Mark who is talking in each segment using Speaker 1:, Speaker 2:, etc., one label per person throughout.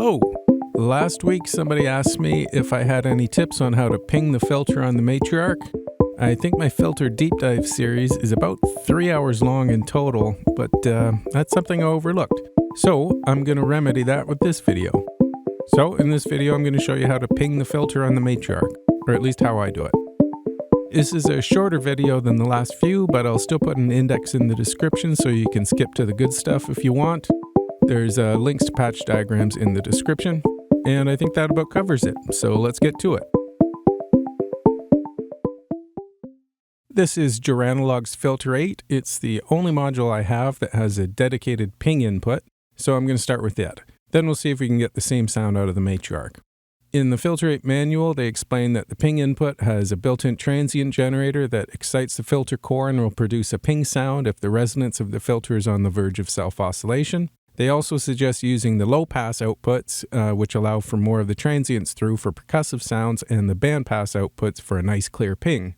Speaker 1: Hello! Last week somebody asked me if I had any tips on how to ping the filter on the Matriarch. I think my filter deep dive series is about 3 hours long in total, but that's something I overlooked. So I'm going to remedy that with this video. So in this video I'm going to show you how to ping the filter on the Matriarch, or at least how I do it. This is a shorter video than the last few, but I'll still put an index in the description so you can skip to the good stuff if you want. There's links to patch diagrams in the description, and I think that about covers it, so let's get to it. This is Joranalogue's Filter 8. It's the only module I have that has a dedicated ping input, so I'm going to start with it. Then we'll see if we can get the same sound out of the Matriarch. In the Filter 8 manual, they explain that the ping input has a built-in transient generator that excites the filter core and will produce a ping sound if the resonance of the filter is on the verge of self-oscillation. They also suggest using the low-pass outputs, which allow for more of the transients through for percussive sounds, and the bandpass outputs for a nice clear ping.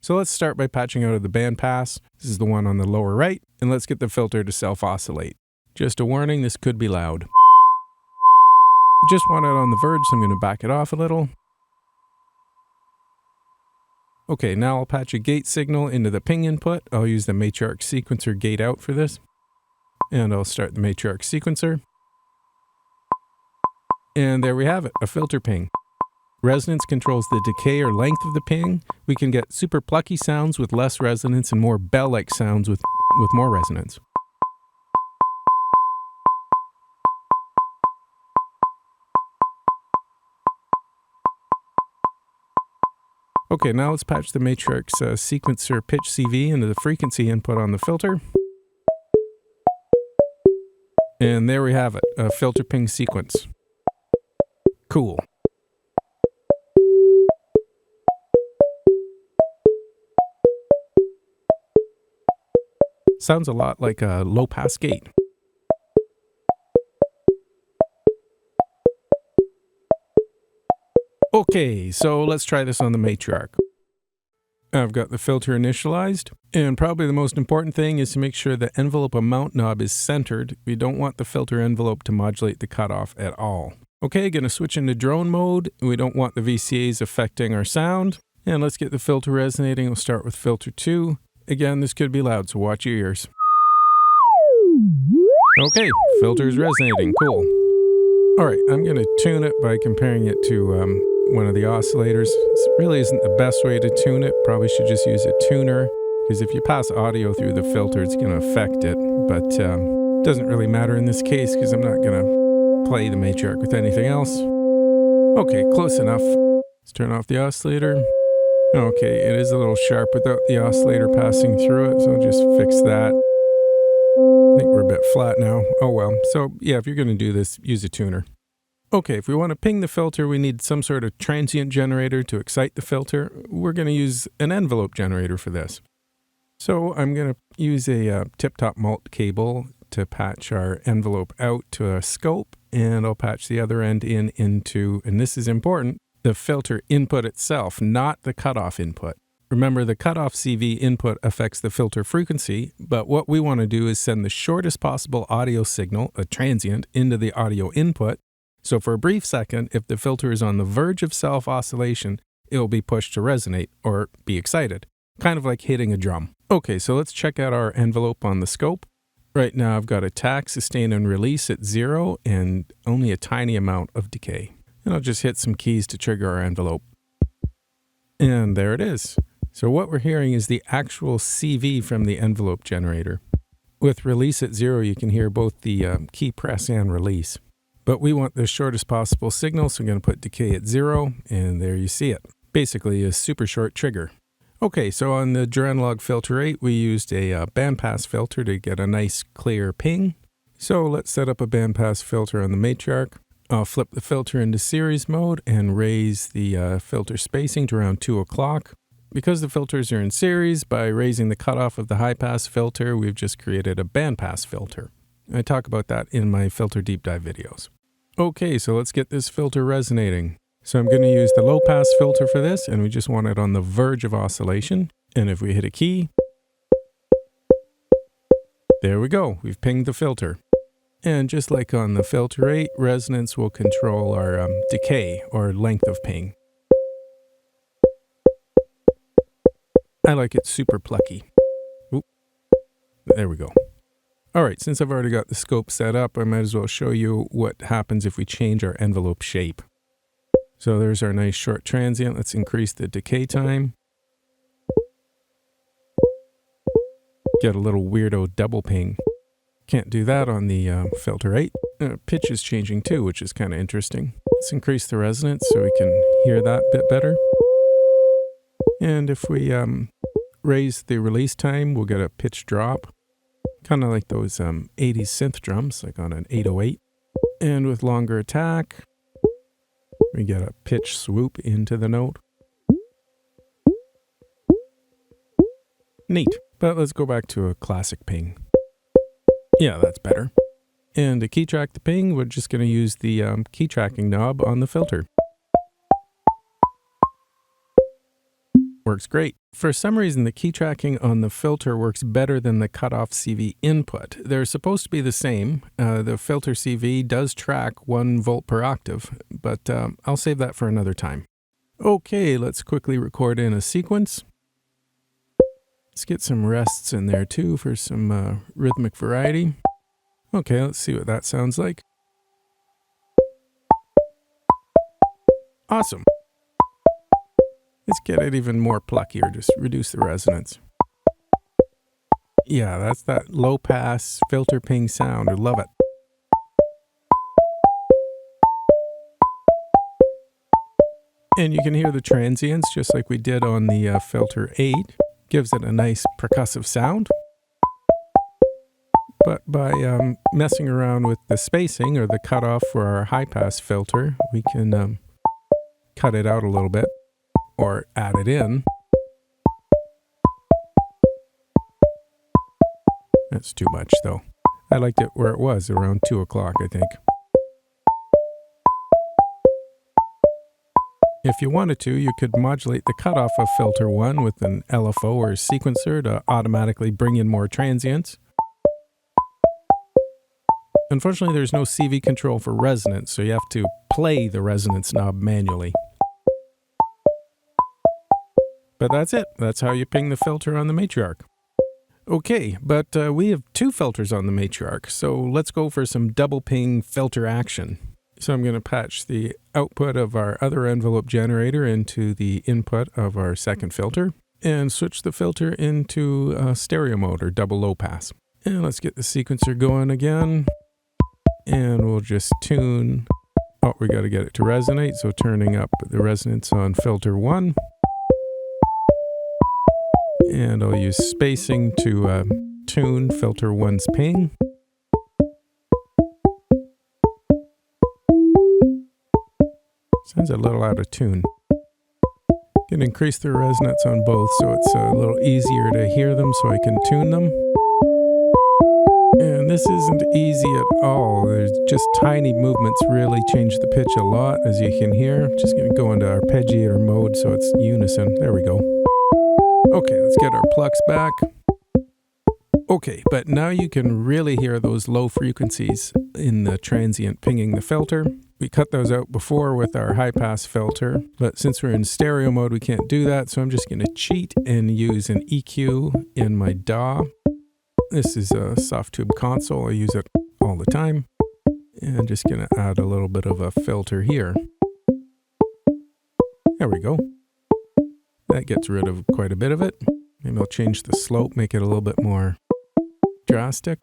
Speaker 1: So let's start by patching out of the bandpass. This is the one on the lower right, and let's get the filter to self-oscillate. Just a warning, this could be loud. I just want it on the verge, so I'm going to back it off a little. Okay, now I'll patch a gate signal into the ping input. I'll use the Matriarch sequencer gate out for this. And I'll start the Matriarch sequencer. And there we have it, a filter ping. Resonance controls the decay or length of the ping. We can get super plucky sounds with less resonance and more bell-like sounds with more resonance. Okay, now let's patch the Matriarch's sequencer pitch CV into the frequency input on the filter. And there we have it, a filter ping sequence. Cool. Sounds a lot like a low-pass gate. Okay, so let's try this on the Matriarch. I've got the filter initialized, and probably the most important thing is to make sure the envelope amount knob is centered. We don't want the filter envelope to modulate the cutoff at all. Okay, going to switch into drone mode. We don't want the VCAs affecting our sound. And let's get the filter resonating. We'll start with filter 2. Again, this could be loud, so watch your ears. Okay, filter is resonating. Cool. All right, I'm going to tune it by comparing it to one of the oscillators. This really isn't the best way to tune it. Probably should just use a tuner, because if you pass audio through the filter, it's going to affect it. But it doesn't really matter in this case, because I'm not going to play the Matriarch with anything else. Okay, close enough. Let's turn off the oscillator. Okay, it is a little sharp without the oscillator passing through it, so I'll just fix that. I think we're a bit flat now. Oh well. So yeah, if you're going to do this, use a tuner. Okay, if we want to ping the filter, we need some sort of transient generator to excite the filter. We're going to use an envelope generator for this. So I'm going to use a tip-top mult cable to patch our envelope out to a scope, and I'll patch the other end into, and this is important, the filter input itself, not the cutoff input. Remember, the cutoff CV input affects the filter frequency, but what we want to do is send the shortest possible audio signal, a transient, into the audio input. So for a brief second, if the filter is on the verge of self-oscillation, it will be pushed to resonate, or be excited, kind of like hitting a drum. Okay, so let's check out our envelope on the scope. Right now I've got attack, sustain, and release at 0, and only a tiny amount of decay. And I'll just hit some keys to trigger our envelope. And there it is. So what we're hearing is the actual CV from the envelope generator. With release at 0, you can hear both the key press and release. But we want the shortest possible signal, so I'm going to put decay at 0, and there you see it. Basically a super short trigger. Okay, so on the Joranalogue Filter 8, we used a bandpass filter to get a nice clear ping. So let's set up a bandpass filter on the Matriarch. I'll flip the filter into series mode and raise the filter spacing to around 2 o'clock. Because the filters are in series, by raising the cutoff of the high-pass filter, we've just created a bandpass filter. I talk about that in my filter deep dive videos. Okay, so let's get this filter resonating. So I'm going to use the low pass filter for this, and we just want it on the verge of oscillation. And if we hit a key, there we go, we've pinged the filter. And just like on the filter 8, resonance will control our decay or length of ping. I like it super plucky. Oop. There we go. All right, since I've already got the scope set up, I might as well show you what happens if we change our envelope shape. So there's our nice short transient. Let's increase the decay time. Get a little weirdo double ping. Can't do that on the filter 8. Pitch is changing too, which is kind of interesting. Let's increase the resonance so we can hear that a bit better. And if we raise the release time, we'll get a pitch drop. Kind of like those 80s synth drums, like on an 808. And with longer attack, we get a pitch swoop into the note. Neat. But let's go back to a classic ping. Yeah, that's better. And to key track the ping, we're just going to use the key tracking knob on the filter. Works great. For some reason, the key tracking on the filter works better than the cutoff CV input. They're supposed to be the same. The filter CV does track 1 volt per octave, but I'll save that for another time. Okay, let's quickly record in a sequence. Let's get some rests in there too for some rhythmic variety. Okay, let's see what that sounds like. Awesome. Let's get it even more plucky, or just reduce the resonance. Yeah, that's that low pass filter ping sound. I love it. And you can hear the transients just like we did on the filter 8. Gives it a nice percussive sound. But by messing around with the spacing or the cutoff for our high pass filter, we can cut it out a little bit. Or add it in. That's too much though. I liked it where it was, around 2 o'clock, I think. If you wanted to, you could modulate the cutoff of filter 1 with an LFO or sequencer to automatically bring in more transients. Unfortunately, there's no CV control for resonance, so you have to play the resonance knob manually. But that's it. That's how you ping the filter on the Matriarch. Okay, but we have 2 filters on the Matriarch, so let's go for some double ping filter action. So I'm going to patch the output of our other envelope generator into the input of our second filter, and switch the filter into stereo mode or double low pass. And let's get the sequencer going again, and we'll just tune. Oh, we got to get it to resonate, so turning up the resonance on filter 1. And I'll use spacing to tune filter 1's ping. Sounds a little out of tune. Can increase the resonance on both so it's a little easier to hear them so I can tune them. And this isn't easy at all. There's just tiny movements really change the pitch a lot, as you can hear. Just going to go into arpeggiator mode so it's unison. There we go. Okay, let's get our plucks back. Okay, but now you can really hear those low frequencies in the transient pinging the filter. We cut those out before with our high pass filter, but since we're in stereo mode, we can't do that. So I'm just going to cheat and use an EQ in my DAW. This is a Softube Console. I use it all the time. And I'm just going to add a little bit of a filter here. There we go. That gets rid of quite a bit of it. Maybe I'll change the slope, make it a little bit more drastic.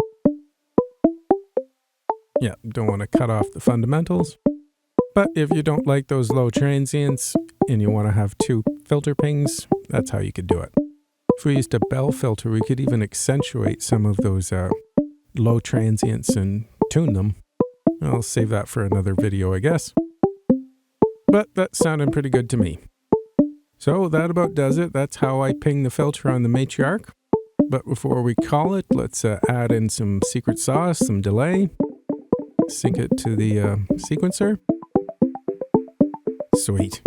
Speaker 1: Yeah, don't want to cut off the fundamentals. But if you don't like those low transients and you want to have 2 filter pings, that's how you could do it. If we used a bell filter, we could even accentuate some of those low transients and tune them. I'll save that for another video, I guess. But that sounded pretty good to me. So that about does it. That's how I ping the filter on the Matriarch. But before we call it, let's add in some secret sauce, some delay. Sync it to the sequencer. Sweet.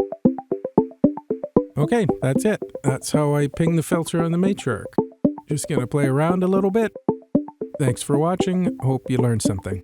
Speaker 1: Okay, that's it. That's how I ping the filter on the Matriarch. Just gonna play around a little bit. Thanks for watching. Hope you learned something.